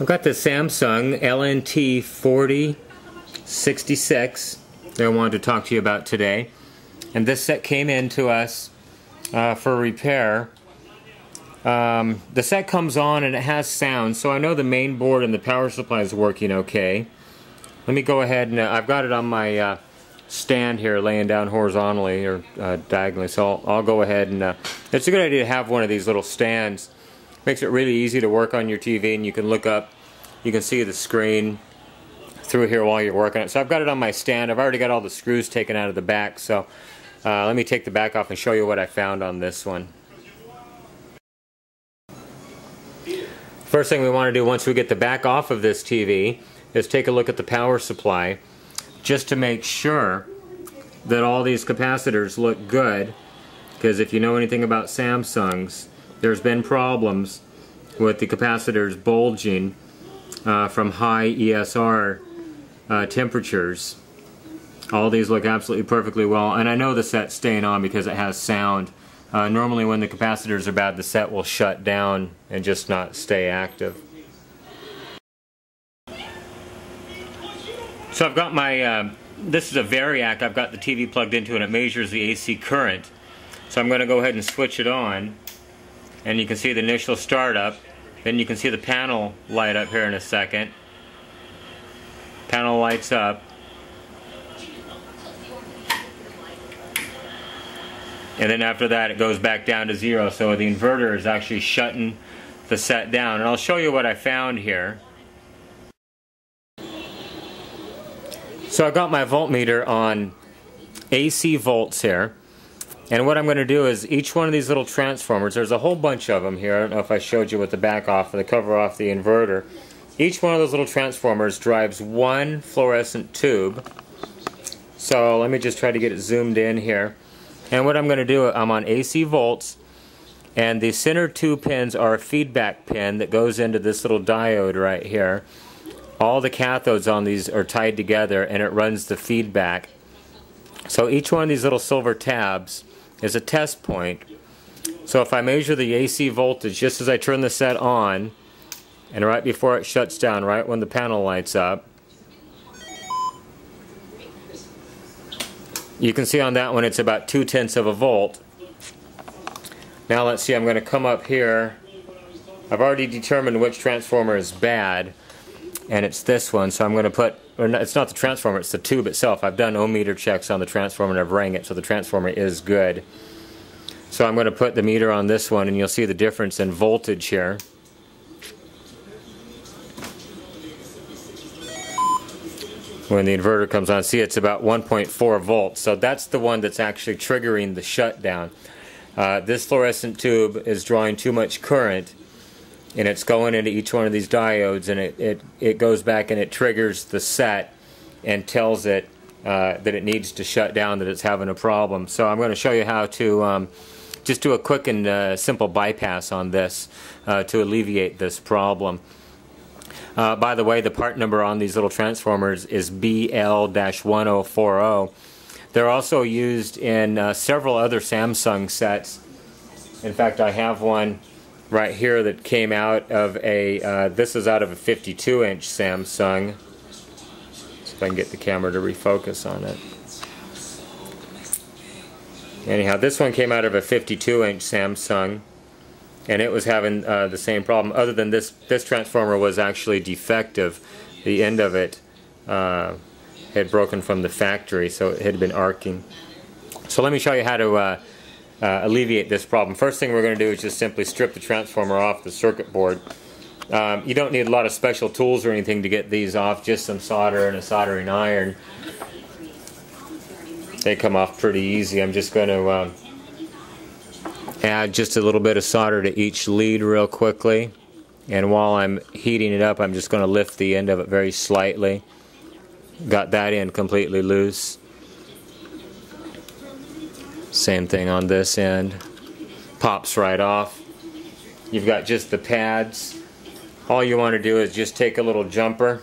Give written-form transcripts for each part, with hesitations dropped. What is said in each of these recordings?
I've got the Samsung LNT-4066 that I wanted to talk to you about today. And this set came in to us for repair. The set comes on and it has sound, so I know the main board and the power supply is working okay. Let me go ahead and I've got it on my stand here laying down horizontally or diagonally, so I'll go ahead and it's a good idea to have one of these little stands. Makes it really easy to work on your TV, and you can look up, you can see the screen through here while you're working it. So I've got it on my stand. I've already got all the screws taken out of the back, so let me take the back off and show you what I found on this one. First thing we want to do once we get the back off of this TV is take a look at the power supply, just to make sure that all these capacitors look good, because if you know anything about Samsungs, there's been problems with the capacitors bulging from high ESR temperatures. All these look absolutely perfectly well, and I know the set's staying on because it has sound. Normally when the capacitors are bad, the set will shut down and just not stay active. So I've got my, this is a Variac I've got the TV plugged into, and it measures the AC current. So I'm going to go ahead and switch it on, and you can see the initial startup. Then you can see the panel light up here in a second. Panel lights up. And then after that it goes back down to 0, so the inverter is actually shutting the set down. And I'll show you what I found here. So I've got my voltmeter on AC volts here, and what I'm going to do is each one of these little transformers, there's a whole bunch of them here. I don't know if I showed you with the back off, the cover off the inverter. Each one of those little transformers drives one fluorescent tube. So let me just try to get it zoomed in here. And what I'm going to do, I'm on AC volts, and the center two pins are a feedback pin that goes into this little diode right here. All the cathodes on these are tied together, and it runs the feedback. So each one of these little silver tabs is a test point. So if I measure the AC voltage just as I turn the set on, and right before it shuts down, right when the panel lights up, you can see on that one it's about 0.2 of a volt. Now let's see, I'm going to come up here. I've already determined which transformer is bad, and it's this one, so I'm going to put, or no, it's not the transformer, it's the tube itself. I've done ohm meter checks on the transformer and I've rang it, so the transformer is good. So I'm going to put the meter on this one, and you'll see the difference in voltage here. When the inverter comes on, see, it's about 1.4 volts, so that's the one that's actually triggering the shutdown. This fluorescent tube is drawing too much current, and it's going into each one of these diodes, and it goes back and it triggers the set and tells it that it needs to shut down, that it's having a problem. So I'm going to show you how to just do a quick and simple bypass on this to alleviate this problem. By the way, the part number on these little transformers is BL-1040. They're also used in several other Samsung sets. In fact, I have one right here that came out of a, this is out of a 52-inch Samsung. See if I can get the camera to refocus on it. Anyhow, this one came out of a 52-inch Samsung, and it was having the same problem, other than this transformer was actually defective. The end of it had broken from the factory, so it had been arcing. So let me show you how to alleviate this problem. First thing we're going to do is just simply strip the transformer off the circuit board. You don't need a lot of special tools or anything to get these off, just some solder and a soldering iron. They come off pretty easy. I'm just going to add just a little bit of solder to each lead real quickly, and while I'm heating it up, I'm just going to lift the end of it very slightly. Got that end completely loose. Same thing on this end. Pops right off. You've got just the pads. All you want to do is just take a little jumper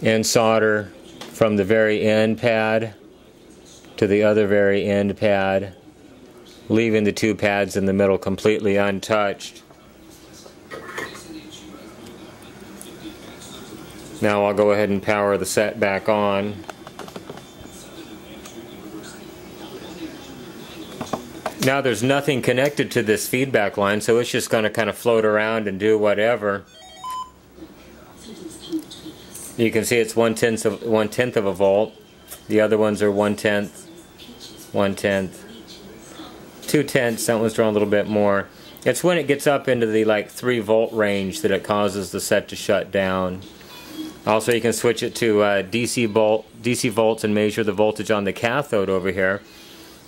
and solder from the very end pad to the other very end pad, leaving the two pads in the middle completely untouched. Now I'll go ahead and power the set back on. Now there's nothing connected to this feedback line, so it's just going to kind of float around and do whatever. You can see it's 1/10 of a volt. The other ones are 1/10, 1/10, 2/10. That one's drawn a little bit more. It's when it gets up into the like 3 volt range that it causes the set to shut down. Also, you can switch it to DC volts and measure the voltage on the cathode over here.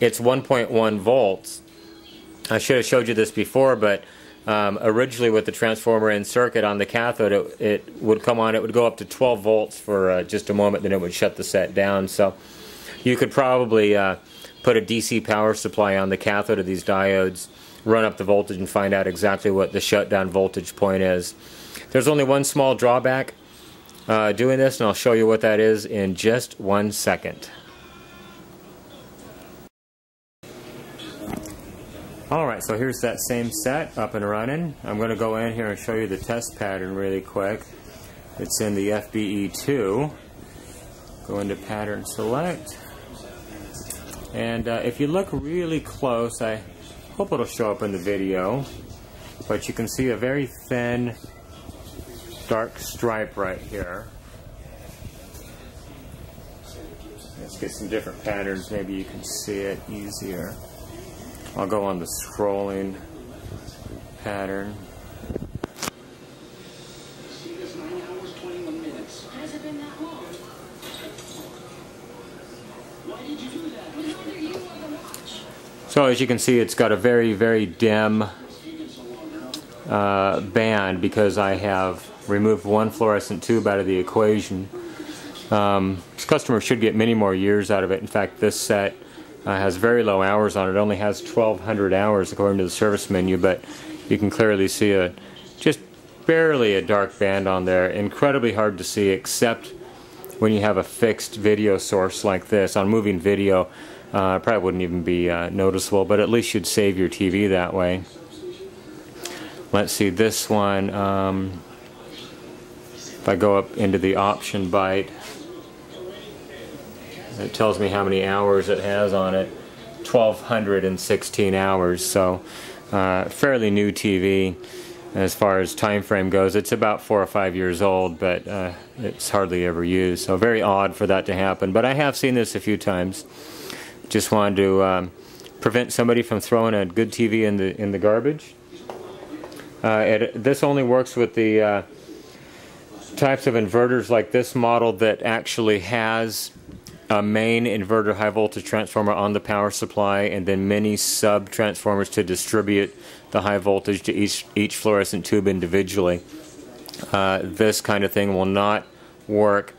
It's 1.1 volts. I should have showed you this before, but originally with the transformer in circuit on the cathode, it would come on, it would go up to 12 volts for just a moment, then it would shut the set down. So you could probably put a DC power supply on the cathode of these diodes, run up the voltage, and find out exactly what the shutdown voltage point is. There's only one small drawback doing this, and I'll show you what that is in just 1 second. Alright, so here's that same set up and running. I'm going to go in here and show you the test pattern really quick. It's in the FBE2. Go into pattern select. And if you look really close, I hope it'll show up in the video, but you can see a very thin dark stripe right here. Let's get some different patterns, maybe you can see it easier. I'll go on the scrolling pattern. So as you can see, it's got a very, very dim band because I have removed one fluorescent tube out of the equation. This customer should get many more years out of it. In fact, this set has very low hours on it. It only has 1,200 hours according to the service menu, but you can clearly see just barely a dark band on there. Incredibly hard to see, except when you have a fixed video source like this. On moving video, it probably wouldn't even be noticeable, but at least you'd save your TV that way. Let's see, this one, if I go up into the option byte, it tells me how many hours it has on it. 1,216 hours, so fairly new TV as far as time frame goes. It's about 4 or 5 years old, but it's hardly ever used, so very odd for that to happen. But I have seen this a few times. Just wanted to prevent somebody from throwing a good TV in the garbage. This only works with the types of inverters like this model that actually has a main inverter high voltage transformer on the power supply, and then many sub transformers to distribute the high voltage to each fluorescent tube individually. This kind of thing will not work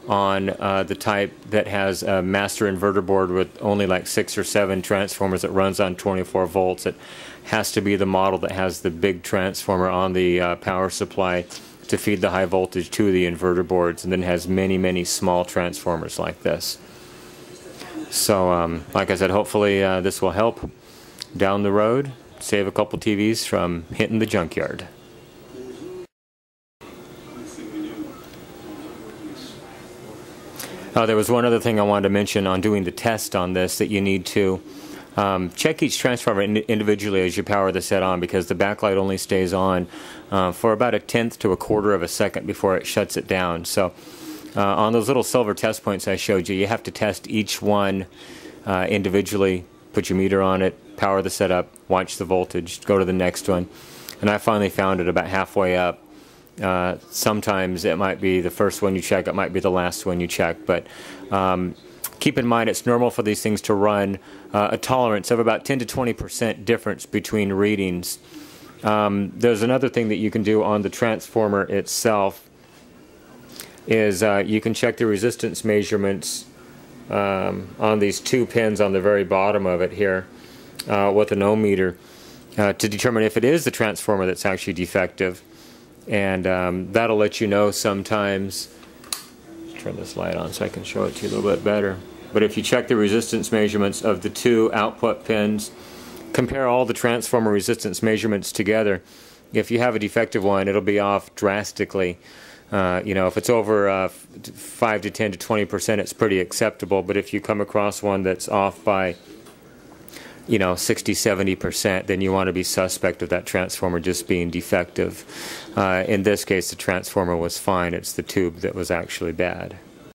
on the type that has a master inverter board with only like 6 or 7 transformers that runs on 24 volts. It has to be the model that has the big transformer on the power supply to feed the high voltage to the inverter boards, and then has many, many small transformers like this. So, like I said, hopefully this will help down the road, save a couple TVs from hitting the junkyard. There was one other thing I wanted to mention on doing the test on this, that you need to check each transformer individually as you power the set on, because the backlight only stays on for about 1/10 to 1/4 of a second before it shuts it down. So on those little silver test points I showed you, you have to test each one individually, put your meter on it, power the set up, watch the voltage, go to the next one. And I finally found it about halfway up. Sometimes it might be the first one you check, it might be the last one you check, but keep in mind it's normal for these things to run a tolerance of about 10 to 20% difference between readings. There's another thing that you can do on the transformer itself, is you can check the resistance measurements on these 2 pins on the very bottom of it here with an ohm meter to determine if it is the transformer that's actually defective. And that'll let you know sometimes. Turn this light on so I can show it to you a little bit better. But if you check the resistance measurements of the 2 output pins, compare all the transformer resistance measurements together, if you have a defective one, it'll be off drastically You know, if it's over 5 to 10 to 20%, it's pretty acceptable. But if you come across one that's off by, you know, 60, 70%, then you want to be suspect of that transformer just being defective. In this case, the transformer was fine. It's the tube that was actually bad.